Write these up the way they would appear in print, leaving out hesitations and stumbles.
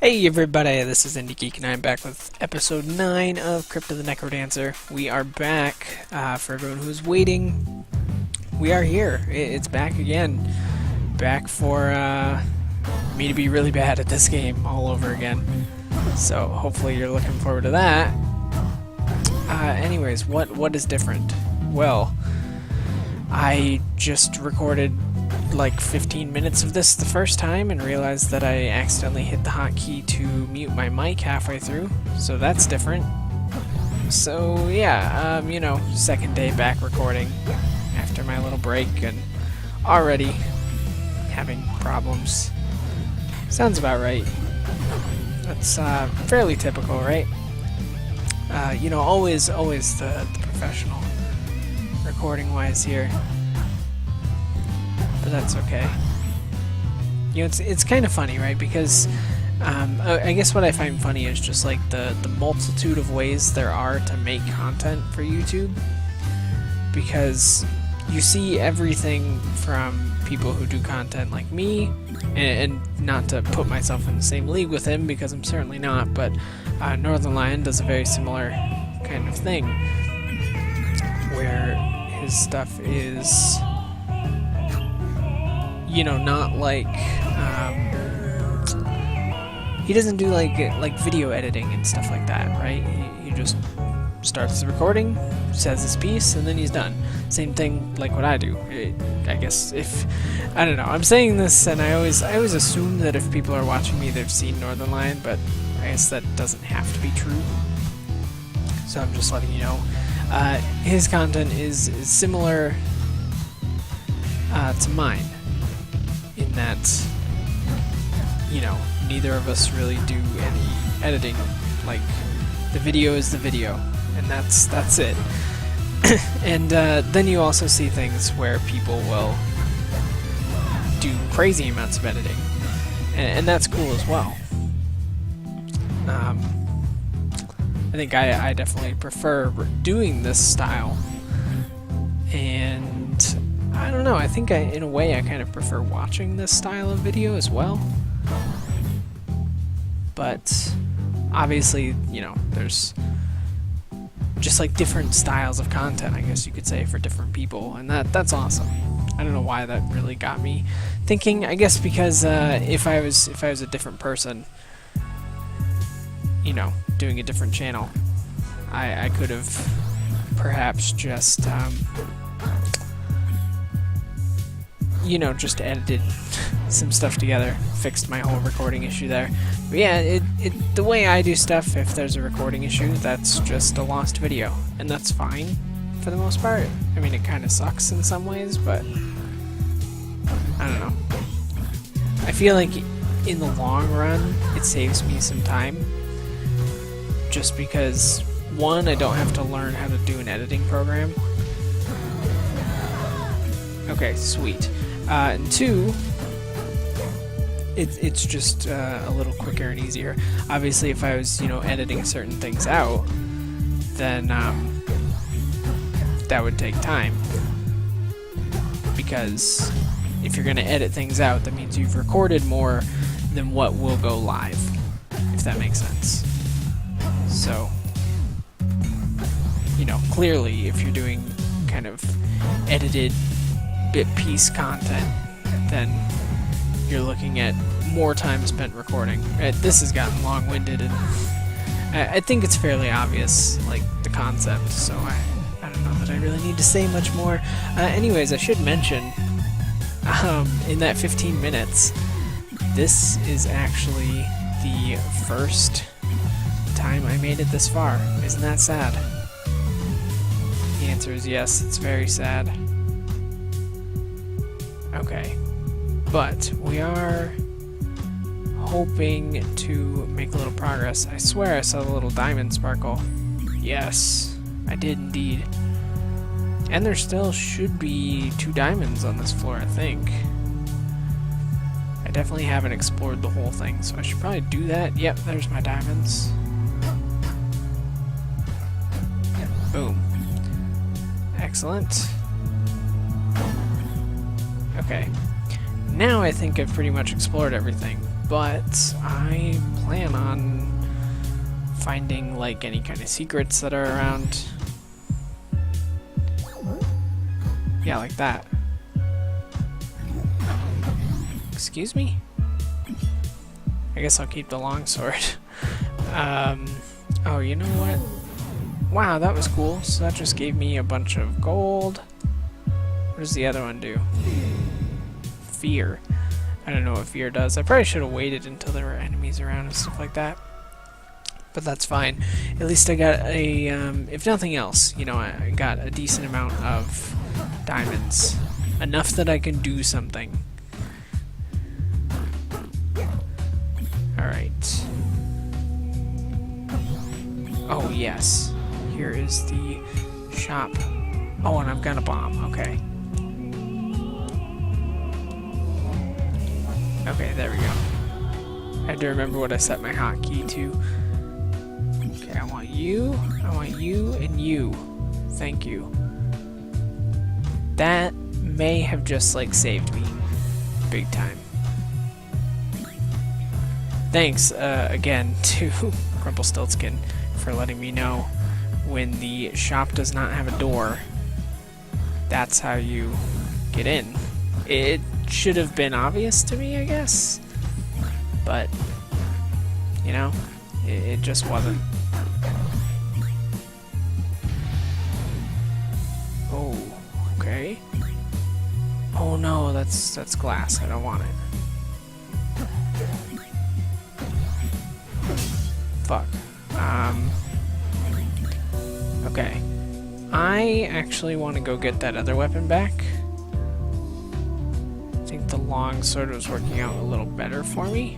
Hey everybody, this is IndieGeek and I'm back with episode 9 of Crypt the NecroDancer. We are back. For everyone who's waiting, we are here. It's back again. Back for me to be really bad at this game all over again. So hopefully you're looking forward to that. Anyways, what is different? Well, I just recorded like 15 minutes of this the first time and realized that I accidentally hit the hotkey to mute my mic halfway through, so that's different. So yeah, second day back recording after my little break and already having problems. Sounds about right. That's fairly typical, right? Always the professional recording-wise here. But that's okay. It's kind of funny, right? Because I guess what I find funny is just like the multitude of ways there are to make content for YouTube. Because you see everything from people who do content like me, and not to put myself in the same league with him because I'm certainly not, but Northern Lion does a very similar kind of thing where his stuff is not like he doesn't do like video editing and stuff like that, right? He just starts the recording, says his piece, and then he's done. Same thing like what I do. I guess I don't know. I'm saying this, and I always assume that if people are watching me, they've seen Northern Lion, but I guess that doesn't have to be true. So I'm just letting you know. His content is similar to mine. In that, neither of us really do any editing. Like, the video is the video, and that's it. And then you also see things where people will do crazy amounts of editing, and that's cool as well. I think I definitely prefer doing this style, and I don't know, I think in a way I kind of prefer watching this style of video as well. But obviously, there's just like different styles of content, I guess you could say, for different people, and that's awesome. I don't know why that really got me thinking. I guess because if I was a different person, doing a different channel, I could have perhaps just just edited some stuff together, fixed my whole recording issue there. But yeah, the way I do stuff, if there's a recording issue, that's just a lost video, and that's fine for the most part. I mean, it kind of sucks in some ways, but I don't know. I feel like in the long run, it saves me some time, just because, one, I don't have to learn how to do an editing program. Okay, sweet. And two, it's just a little quicker and easier. Obviously, if I was, editing certain things out, then that would take time. Because if you're going to edit things out, that means you've recorded more than what will go live, if that makes sense. So, clearly, if you're doing kind of edited bit piece content, then you're looking at more time spent recording. This has gotten long-winded, and I think it's fairly obvious, like, the concept, so I don't know that I really need to say much more. Anyways, I should mention, in that 15 minutes, this is actually the first time I made it this far. Isn't that sad? The answer is yes, it's very sad. Okay, but we are hoping to make a little progress. I swear I saw the little diamond sparkle. Yes, I did indeed. And there still should be 2 diamonds on this floor, I think. I definitely haven't explored the whole thing, so I should probably do that. Yep, there's my diamonds. Boom. Excellent. Okay. Now I think I've pretty much explored everything. but I plan on finding like any kind of secrets that are around. Yeah, like that. Excuse me? I guess I'll keep the longsword. Oh, you know what? Wow, that was cool. So that just gave me a bunch of gold. What does the other one do? Fear. I don't know what fear does. I probably should have waited until there were enemies around and stuff like that. But that's fine. At least I got a, if nothing else, you know, I got a decent amount of diamonds. Enough that I can do something. Alright. Oh, yes. Here is the shop. Oh, and I've got a bomb. Okay. Okay, there we go. I had to remember what I set my hotkey to. Okay, I want you, and you. Thank you. That may have just, like, saved me. Big time. Thanks, again, to Rumpelstiltskin for letting me know when the shop does not have a door. That's how you get in. It should have been obvious to me, I guess. But, you know, it just wasn't. Oh, okay. Oh no, that's glass. I don't want it. Fuck. Okay. I actually want to go get that other weapon back. I think the long sword was working out a little better for me.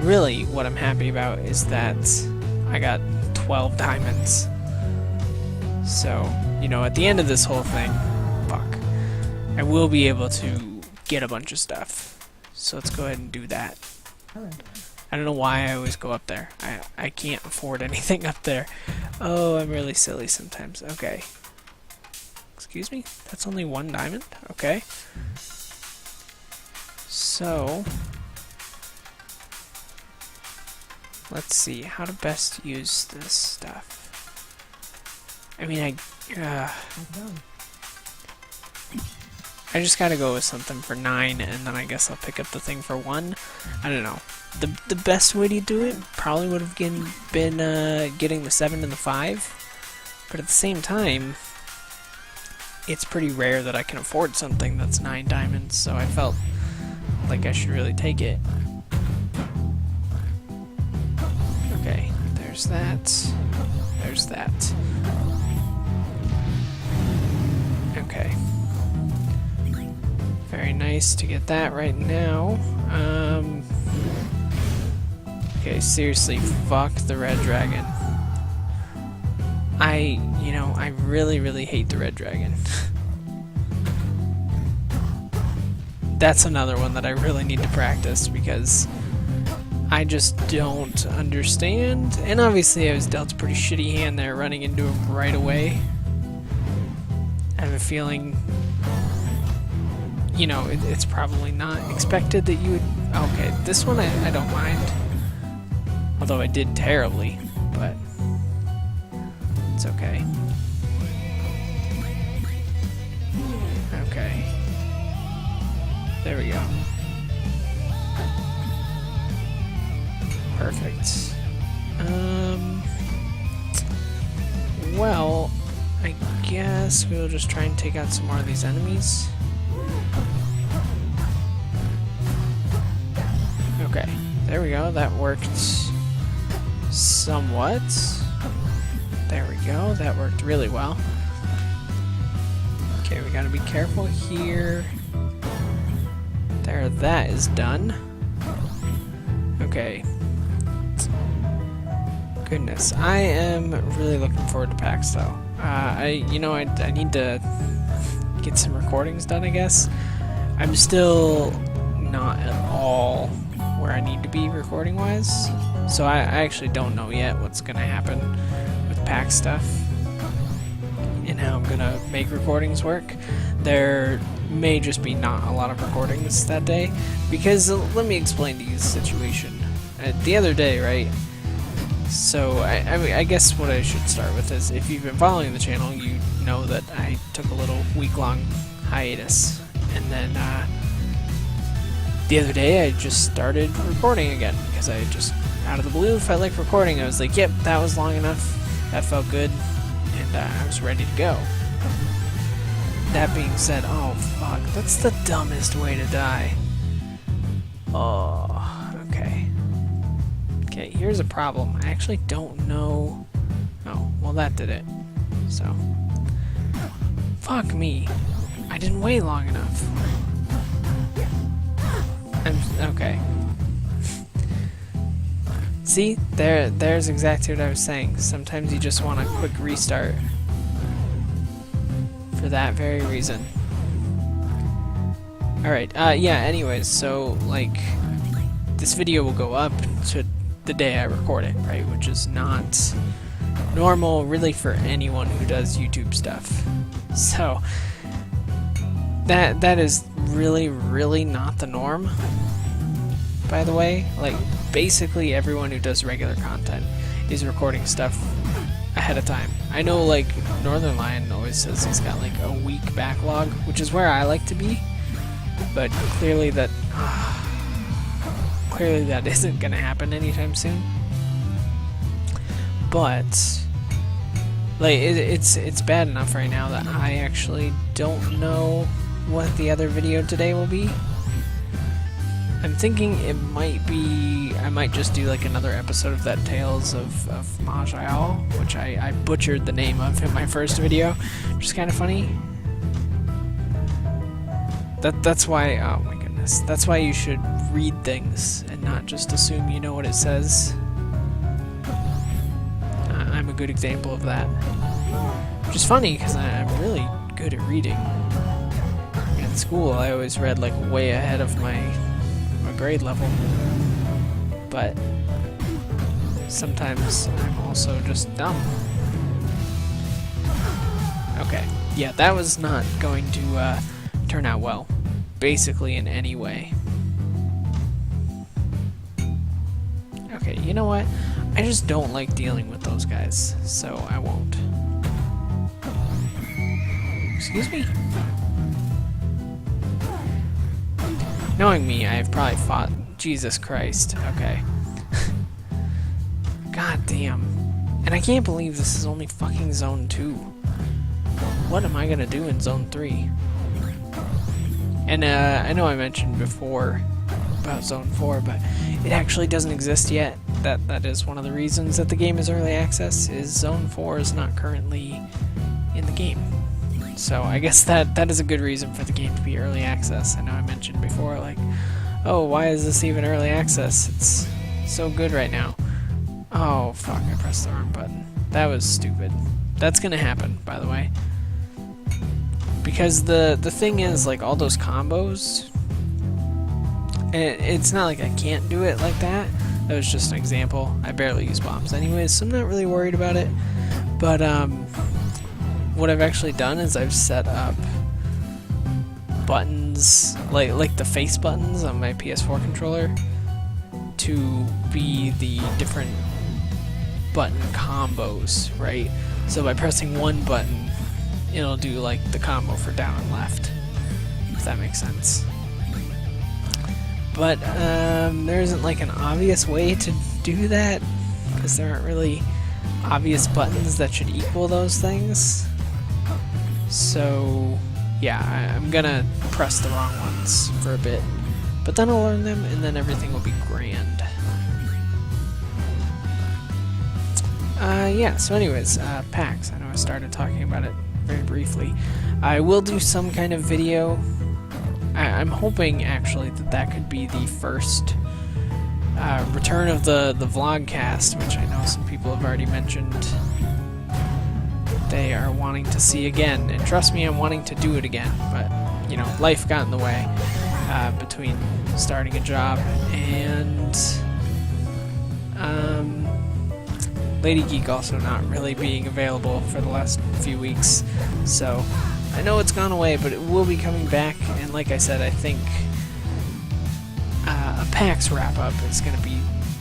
Really, what I'm happy about is that I got 12 diamonds. So, you know, at the end of this whole thing, fuck, I will be able to get a bunch of stuff. So let's go ahead and do that. I don't know why I always go up there. I can't afford anything up there. Oh, I'm really silly sometimes. Okay. Excuse me? That's only 1 diamond? Okay. So, let's see how to best use this stuff. I mean, I just gotta go with something for 9, and then I guess I'll pick up the thing for 1. I don't know. The best way to do it probably would have been getting the 7 and the 5, but at the same time, it's pretty rare that I can afford something that's 9 diamonds, so I felt like I should really take it. Okay, there's that. There's that. Okay. Very nice to get that right now. Okay, seriously, fuck the red dragon. I really, really hate the red dragon. That's another one that I really need to practice because I just don't understand. And obviously I was dealt a pretty shitty hand there running into him right away. I have a feeling, you know, it's probably not expected that you would... Okay, this one I don't mind. Although I did terribly, but it's okay. Okay. There we go. Perfect. Well, I guess we'll just try and take out some more of these enemies. Okay, there we go. That worked somewhat. There we go. That worked really well. Okay, we gotta be careful here. There, that is done. Okay. Goodness, I am really looking forward to PAX though. I need to get some recordings done, I guess. I'm still not at all where I need to be recording wise, so I actually don't know yet what's gonna happen with PAX stuff and how I'm gonna make recordings work. there may just be not a lot of recordings that day, because let me explain to you the situation. The other day, right? So I guess what I should start with is, if you've been following the channel, you know that I took a little week-long hiatus, and then the other day I just started recording again, because I just, out of the blue, felt like recording. I was like, yep, that was long enough, that felt good, and I was ready to go. That being said, oh fuck, that's the dumbest way to die. Oh, okay. Okay, here's a problem. I actually don't know... Oh, well that did it. So... Fuck me. I didn't wait long enough. Okay. See? There's exactly what I was saying. Sometimes you just want a quick restart. For that very reason. Alright, yeah, anyways, so, like... This video will go up to the day I record it, right? Which is not normal, really, for anyone who does YouTube stuff. So that is really, really not the norm, by the way. Like, basically everyone who does regular content is recording stuff ahead of time. I know, like, Northern Lion always says he's got like a week backlog, which is where I like to be, but clearly that isn't gonna happen anytime soon. But like, it's bad enough right now that I actually don't know what the other video today will be. I'm thinking it might be, I might just do like another episode of that Tales of Mahjong, which I butchered the name of in my first video, which is kind of funny. That's why, oh my goodness, that's why you should read things and not just assume you know what it says. I'm a good example of that. Which is funny, because I'm really good at reading. In school, I always read like way ahead of my grade level. But sometimes I'm also just dumb. Okay, yeah, that was not going to turn out well, basically in any way. Okay, you know what? I just don't like dealing with those guys, so I won't. Excuse me? Knowing me, I've probably fought... Jesus Christ. Okay. God damn. And I can't believe this is only fucking Zone 2. What am I gonna do in Zone 3? And I know I mentioned before about Zone 4, but it actually doesn't exist yet. That is one of the reasons that the game is early access, is Zone 4 is not currently in the game. So I guess that is a good reason for the game to be early access. I know I mentioned before, like, oh, why is this even early access? It's so good right now. Oh, fuck, I pressed the wrong button. That was stupid. That's gonna happen, by the way. Because the thing is, like, all those combos, it's not like I can't do it like that. That was just an example. I barely use bombs anyways, so I'm not really worried about it. But what I've actually done is I've set up buttons, like the face buttons on my PS4 controller, to be the different button combos, right? So by pressing one button, it'll do like the combo for down and left, if that makes sense. But there isn't like an obvious way to do that, because there aren't really obvious buttons that should equal those things. So yeah, I'm gonna press the wrong ones for a bit, but then I'll learn them and then everything will be grand. Yeah, so anyways, PAX, I know I started talking about it very briefly. I will do some kind of video. I'm hoping actually that could be the first return of the vlogcast, which I know some people have already mentioned they are wanting to see again, and trust me, I'm wanting to do it again, but you know, life got in the way between starting a job and Lady Geek also not really being available for the last few weeks, so I know it's gone away, but it will be coming back, and like I said, I think a PAX wrap-up is going to be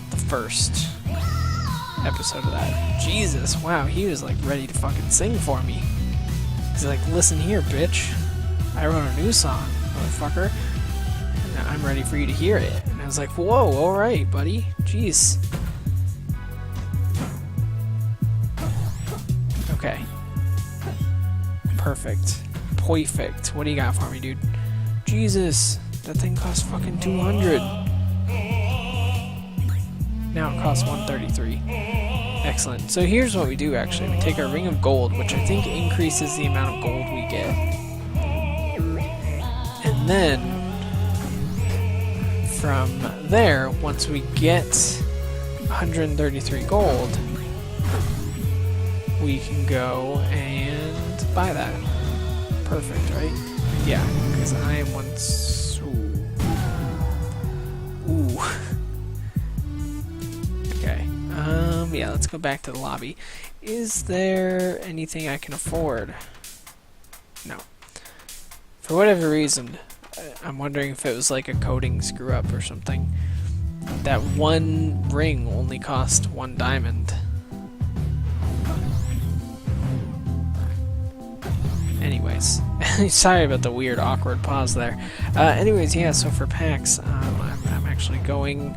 the first episode of that. Jesus, wow, he was like ready to fucking sing for me. He's like, listen here, bitch. I wrote a new song, motherfucker. And I'm ready for you to hear it. And I was like, whoa, alright, buddy. Jeez. Okay. Perfect. Perfect. What do you got for me, dude? Jesus, that thing costs fucking 200. Now it costs 133. Excellent. So here's what we do, actually. We take our ring of gold, which I think increases the amount of gold we get. And then, from there, once we get 133 gold, we can go and buy that. Perfect, right? Yeah, because I am once... Ooh. Okay. Yeah, let's go back to the lobby. Is there anything I can afford? No. For whatever reason, I'm wondering if it was like a coding screw-up or something. That one ring only cost 1 diamond. Anyways, sorry about the weird, awkward pause there. Anyways, yeah, so for PAX, I'm actually going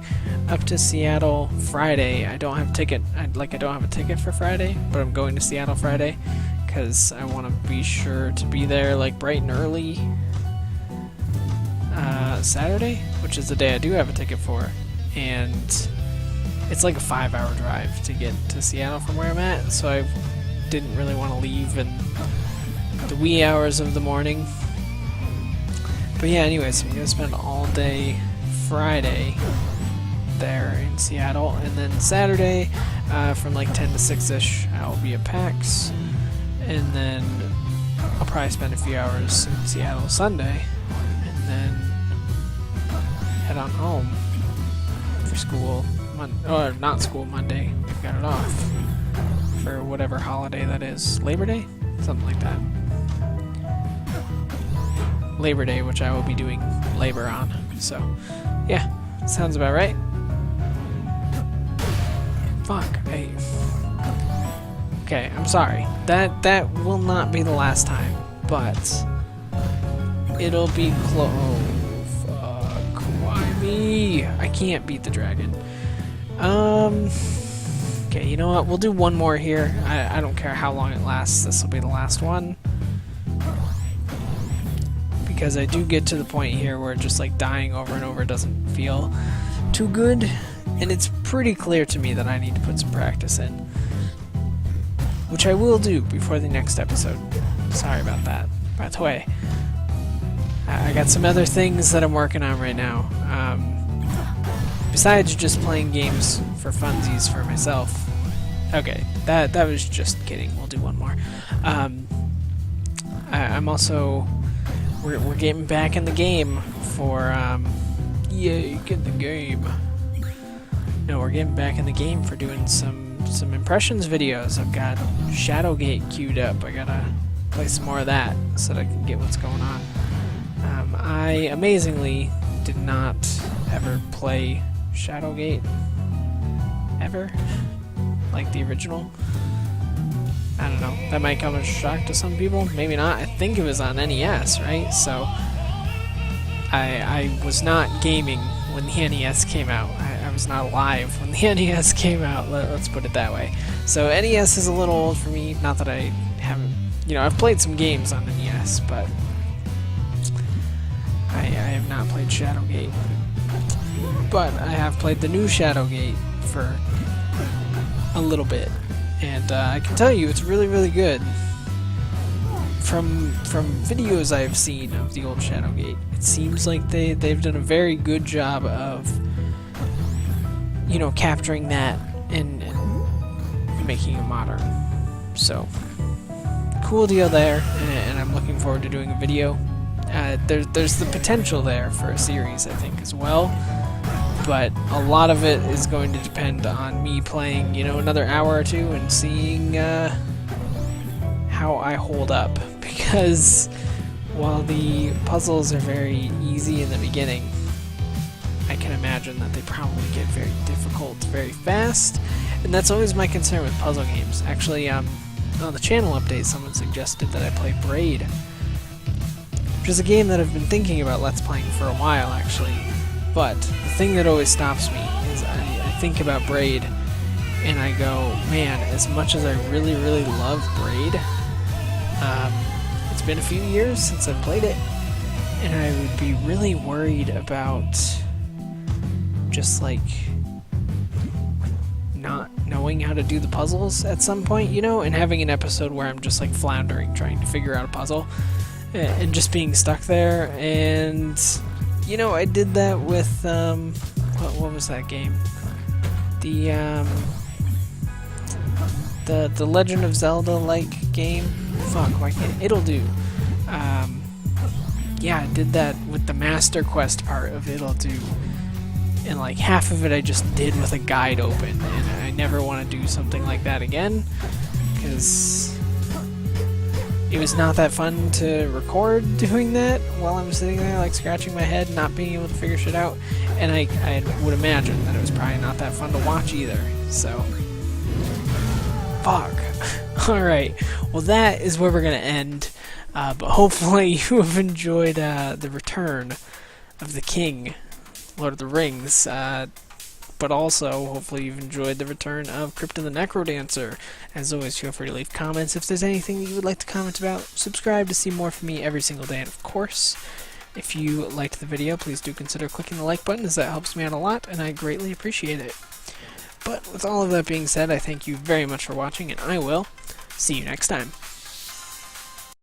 up to Seattle Friday. I don't have a ticket. I don't have a ticket for Friday, but I'm going to Seattle Friday because I want to be sure to be there like bright and early Saturday, which is the day I do have a ticket for, and it's like a 5-hour drive to get to Seattle from where I'm at, so I didn't really want to leave in the wee hours of the morning. But yeah, anyways, I'm gonna spend all day Friday there in Seattle, and then Saturday from like 10 to 6ish I'll be at PAX, and then I'll probably spend a few hours in Seattle Sunday, and then head on home for school or not school Monday. We've got it off for whatever holiday that is. Labor Day? Something like that. Labor Day, which I will be doing labor on. So, yeah, sounds about right. Fuck. Okay, I'm sorry. That will not be the last time, but it'll be close. Oh, fuck. Why me? I can't beat the dragon. Okay, you know what? We'll do one more here. I don't care how long it lasts. This will be the last one. Because I do get to the point here where just like dying over and over doesn't feel too good. And it's pretty clear to me that I need to put some practice in. Which I will do before the next episode. Sorry about that. By the way, I got some other things that I'm working on right now. Besides just playing games for funsies for myself. Okay, that was just kidding. We'll do one more. I'm also... We're getting back in the game for, yay, get in the game. No, we're getting back in the game for doing some impressions videos. I've got Shadowgate queued up. I gotta play some more of that so that I can get what's going on. I amazingly did not ever play Shadowgate. Ever. Like the original. I don't know. That might come as a shock to some people. Maybe not. I think it was on NES, right? So I was not gaming when the NES came out. I was not alive when the NES came out. Let's put it that way. So NES is a little old for me. Not that I haven't... I've played some games on NES, but I have not played Shadowgate. But I have played the new Shadowgate for a little bit. And I can tell you, it's really, really good. From videos I've seen of the old Shadowgate, it seems like they've done a very good job of, capturing that and making it modern. So, cool deal there, and I'm looking forward to doing a video. There's the potential there for a series, I think, as well. But a lot of it is going to depend on me playing, another hour or two and seeing how I hold up. because while the puzzles are very easy in the beginning, I can imagine that they probably get very difficult very fast, and that's always my concern with puzzle games. Actually, on the channel update, someone suggested that I play Braid, which is a game that I've been thinking about Let's Playing for a while, actually. But the thing that always stops me is I think about Braid, and I go, man, as much as I really, really love Braid, it's been a few years since I've played it, and I would be really worried about just, like, not knowing how to do the puzzles at some point, you know, and having an episode where I'm just, like, floundering, trying to figure out a puzzle, and just being stuck there. And, you know, I did that with, what was that game? The Legend of Zelda-like game? Fuck, why can't It'll Do. Yeah, I did that with the Master Quest part of It'll Do. And like half of it I just did with a guide open, and I never want to do something like that again, because it was not that fun to record doing that while I'm sitting there like scratching my head, not being able to figure shit out, and I would imagine that it was probably not that fun to watch either, so fuck. Alright, well that is where we're gonna end, but hopefully you have enjoyed the return of the king, Lord of the Rings, but also hopefully you've enjoyed the return of Crypt and the NecroDancer. As always, feel free to leave comments if there's anything that you would like to comment about. Subscribe to see more from me every single day, and of course, if you liked the video, please do consider clicking the like button, as that helps me out a lot, and I greatly appreciate it. But with all of that being said, I thank you very much for watching, and I will see you next time.